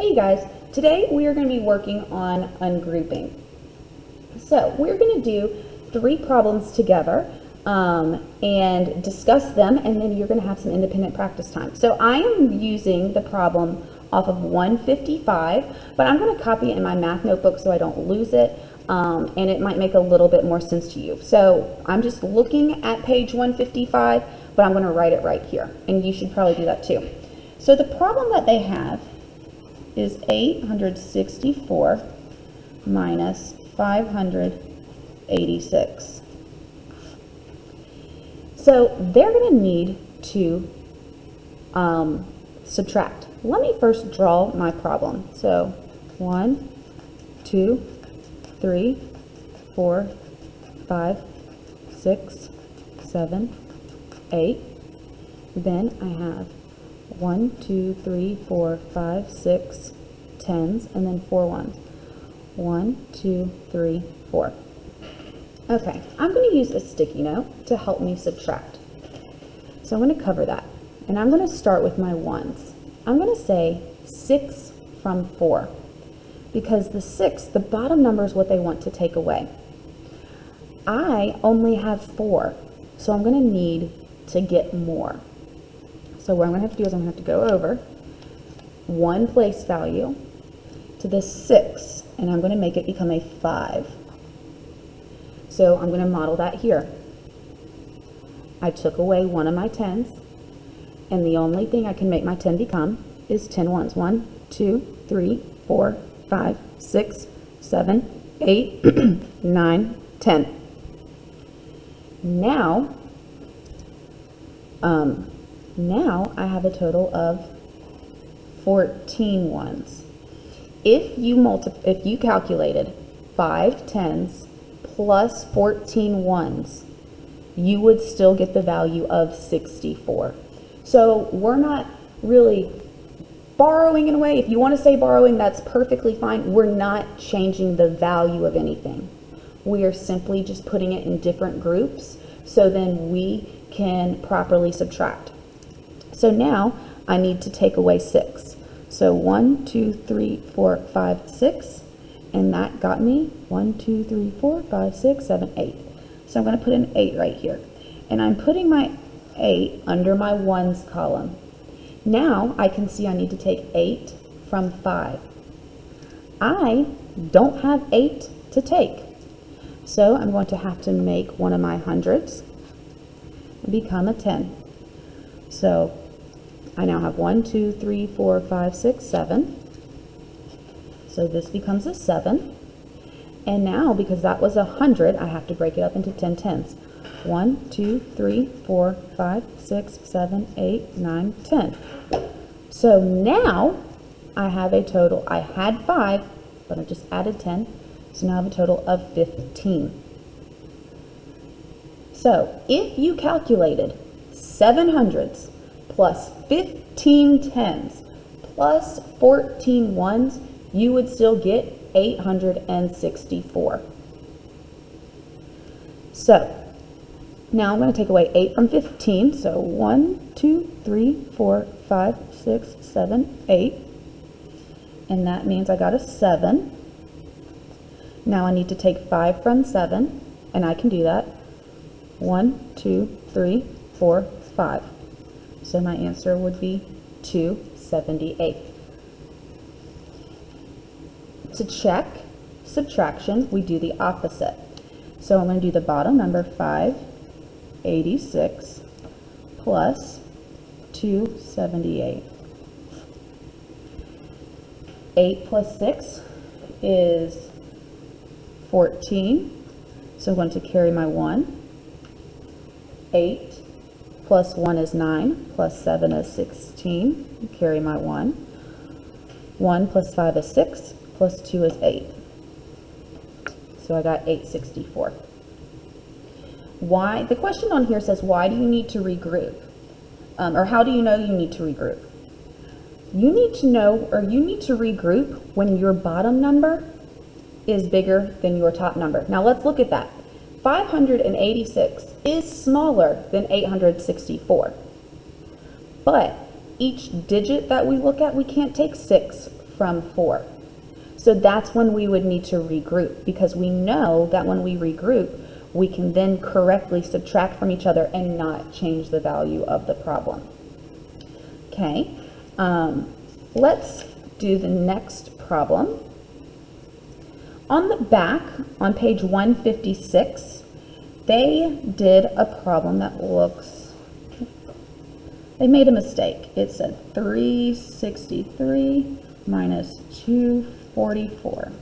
Hey guys, today we are going to be working on ungrouping. So we're going to do 3 problems together and discuss them, and then you're going to have some independent practice time. So I am using the problem off of 155, but I'm going to copy it in my math notebook so I don't lose it, and it might make a little bit more sense to you. So I'm just looking at page 155, but I'm going to write it right here, and you should probably do that too. So the problem that they have is 864 minus 586. So they're going to need to subtract. Let me first draw my problem. So 1, 2, 3, 4, 5, 6, 7, 8. Then I have 1, 2, 3, 4, 5, 6 tens, and then 4 ones. 1, 2, 3, 4. Okay, I'm going to use a sticky note to help me subtract. So I'm going to cover that, and I'm going to start with my ones. I'm going to say 6 from 4, because the 6, the bottom number, is what they want to take away. I only have 4, so I'm going to need to get more. So what I'm going to have to do is I'm going to have to go over 1 place value to this 6, and I'm going to make it become a 5. So I'm going to model that here. I took away one of my 10s, and the only thing I can make my 10 become is 10 ones. 1, 2, 3, 4, 5, 6, 7, 8, 9, 10. Now I have a total of 14 ones. If you calculated 5 tens plus 14 ones, you would still get the value of 64. So we're not really borrowing in a way. If you want to say borrowing, that's perfectly fine. We're not changing the value of anything. We are simply just putting it in different groups so then we can properly subtract. So now I need to take away 6. So 1, 2, 3, 4, 5, 6, and that got me 1, 2, 3, 4, 5, 6, 7, 8. So I'm going to put an 8 right here, and I'm putting my 8 under my ones column. Now I can see I need to take 8 from 5. I don't have 8 to take, so I'm going to have to make one of my hundreds become a 10. So I now have 1, 2, 3, 4, 5, 6, 7. So this becomes a 7. And now, because that was 100, I have to break it up into 10 tens. 1, 2, 3, 4, 5, 6, 7, 8, 9, 10. So now I have a total. I had 5, but I just added 10. So now I have a total of 15. So if you calculated 7 hundreds plus 15 tens plus 14 ones, you would still get 864. So now I'm going to take away 8 from 15. So 1, 2, 3, 4, 5, 6, 7, 8. And that means I got a 7. Now I need to take 5 from 7, and I can do that. 1, 2, 3, 4, 5. So my answer would be 278. To check subtraction, we do the opposite. So I'm going to do the bottom number, 586 plus 278. 8 plus 6 is 14. So I'm going to carry my 1. 8 plus 1 is 9, plus 7 is 16, carry my 1. 1 plus 5 is 6, plus 2 is 8. So I got 864. Why? The question on here says, why do you need to regroup? Or how do you know you need to regroup? You need to know, or you need to regroup when your bottom number is bigger than your top number. Now let's look at that. 586 is smaller than 864. But each digit that we look at, we can't take 6 from 4. So that's when we would need to regroup, because we know that when we regroup, we can then correctly subtract from each other and not change the value of the problem. Okay, let's do the next problem. On the back, on page 156, they did a problem that they made a mistake. It said 363 minus 244.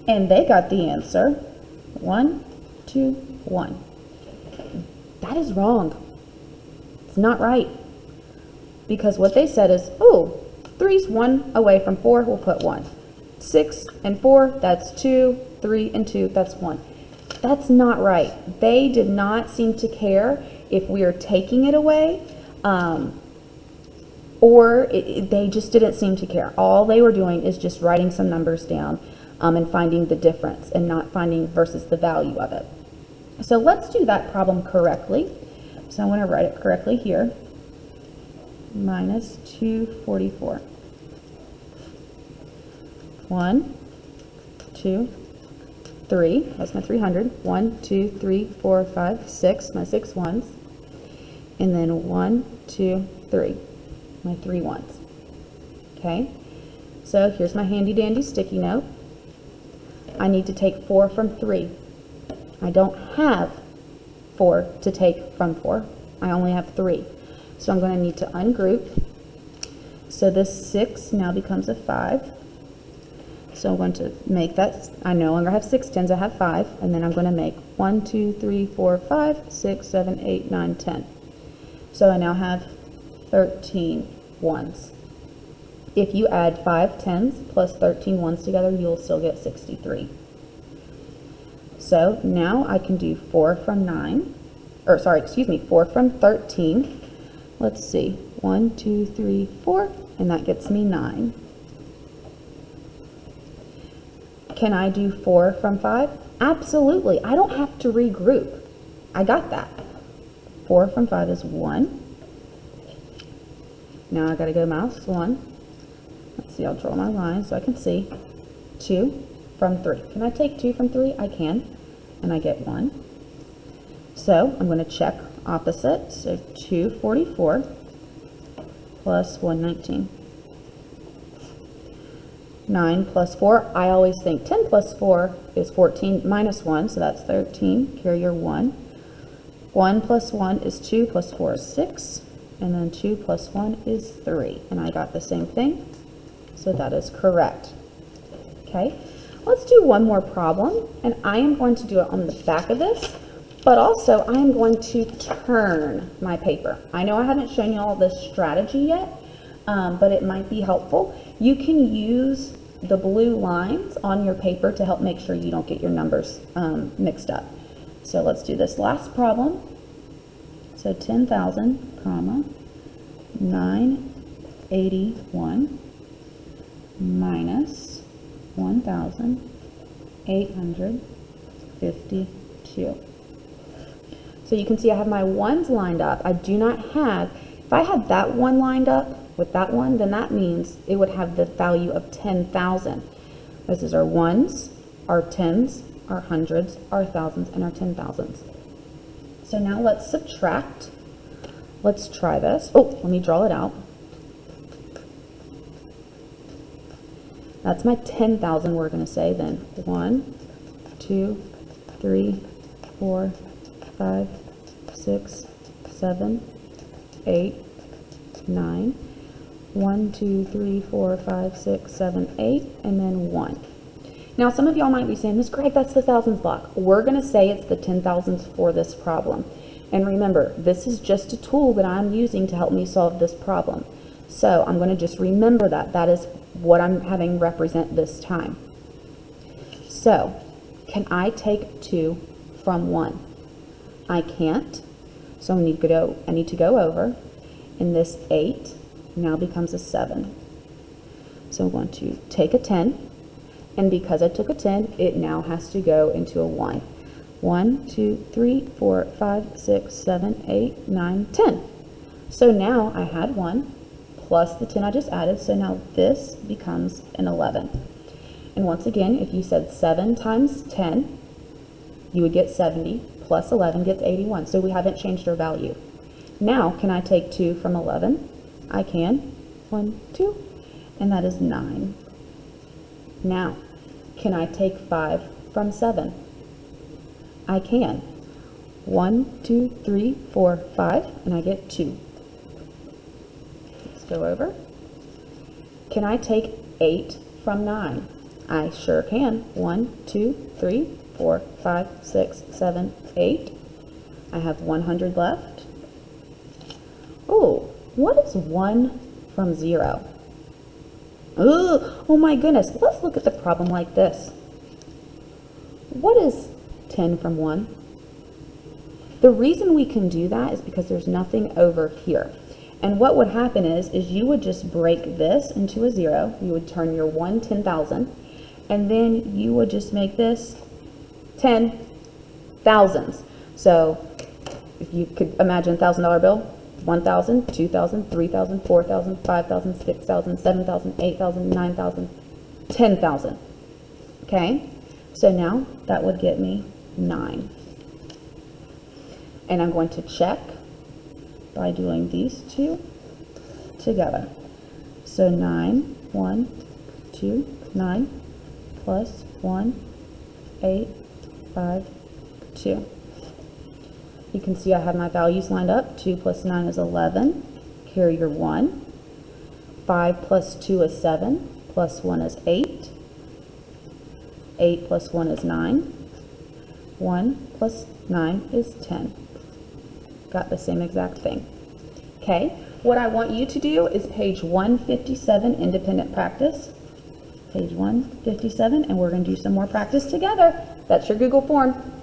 And they got the answer 1, 2, 1. That is wrong. It's not right. Because what they said is, oh, 3's 1 away from 4, we'll put 1. 6 and 4, that's 2. 3 and 2, that's 1. That's not right. They did not seem to care if we are taking it away, they just didn't seem to care. All they were doing is just writing some numbers down and finding the difference and not finding versus the value of it. So let's do that problem correctly. So I want to write it correctly here. Minus 244. 1, 2, 3. That's my 300. 1, 2, 3, 4, 5, 6. My 6 ones. And then 1, 2, 3. My 3 ones. Okay. So here's my handy dandy sticky note. I need to take 4 from 3. I don't have 4 to take from 4. I only have 3. So I'm going to need to ungroup. So this 6 now becomes a 5. So I'm going to make that, I no longer have 6 tens, I have 5. And then I'm going to make 1, 2, 3, 4, 5, 6, 7, 8, 9, 10. So I now have 13 ones. If you add 5 tens plus 13 ones together, you'll still get 63. So now I can do 4 from 4 from 13. Let's see, 1, 2, 3, 4, and that gets me 9. Can I do 4 from 5? Absolutely. I don't have to regroup. I got that. 4 from 5 is 1. Now I got to go mouse 1. Let's see, I'll draw my line so I can see. 2 from 3. Can I take 2 from 3? I can. And I get 1. So I'm going to check opposite. So 244 plus 119. 9 plus 4. I always think 10 plus 4 is 14 minus 1, so that's 13. Carry your 1. 1 plus 1 is 2 plus 4 is 6. And then 2 plus 1 is 3. And I got the same thing. So that is correct. Okay, let's do one more problem. And I am going to do it on the back of this, but also I am going to turn my paper. I know I haven't shown you all this strategy yet, but it might be helpful. You can use the blue lines on your paper to help make sure you don't get your numbers mixed up. So let's do this last problem. So 10,000, comma, 981 minus 1,852. So you can see I have my ones lined up. I do not have, if I had that one lined up with that one, then that means it would have the value of 10,000. This is our ones, our tens, our hundreds, our thousands, and our 10,000s. So now let's subtract. Let's try this. Oh, let me draw it out. That's my 10,000 we're going to say then. 1, 2, 3, 4, 5, 6, 7, 8, 9. 1, 2, 3, 4, 5, 6, 7, 8, and then 1. Now some of y'all might be saying, Miss Greg, that's the thousands block. We're going to say it's the 10,000s for this problem. And remember, this is just a tool that I'm using to help me solve this problem. So I'm going to just remember that. That is what I'm having represent this time. So can I take 2 from 1? I can't. So I need to go over. And this 8 now becomes a 7. So I'm going to take a 10. And because I took a 10, it now has to go into a 1. 1, 2, 3, 4, 5, 6, 7, 8, 9, 10. So now I had 1 plus the 10 I just added, so now this becomes an 11. And once again, if you said 7 times 10, you would get 70, plus 11 gets 81, so we haven't changed our value. Now, can I take 2 from 11? I can. 1, 2, and that is 9. Now, can I take 5 from 7? I can. 1, 2, 3, 4, 5, and I get 2. Let's go over. Can I take 8 from 9? I sure can. 1, 2, 3, 4, 5, 6, 7, 8. I have 100 left. Oh, what is 1 from 0? Ugh, oh my goodness. Let's look at the problem like this. What is 10 from 1? The reason we can do that is because there's nothing over here. And what would happen is you would just break this into a 0. You would turn your 1 10,000, and then you would just make this 10 thousands. So if you could imagine a $1,000 bill, 1,000, 2,000, 3,000, 4,000, 5,000, 6,000, 7,000, 8,000, 9,000, 10,000. Okay, so now that would get me 9. And I'm going to check by doing these two together. So 9, 1, 2, 9, plus 1, 8, 5, 2. You can see I have my values lined up. 2 plus 9 is 11. Carry your 1. 5 plus 2 is 7. Plus 1 is 8. 8 plus 1 is 9. 1 plus 9 is 10. Got the same exact thing. Okay, what I want you to do is page 157, independent practice. Page 157, and we're going to do some more practice together. That's your Google form.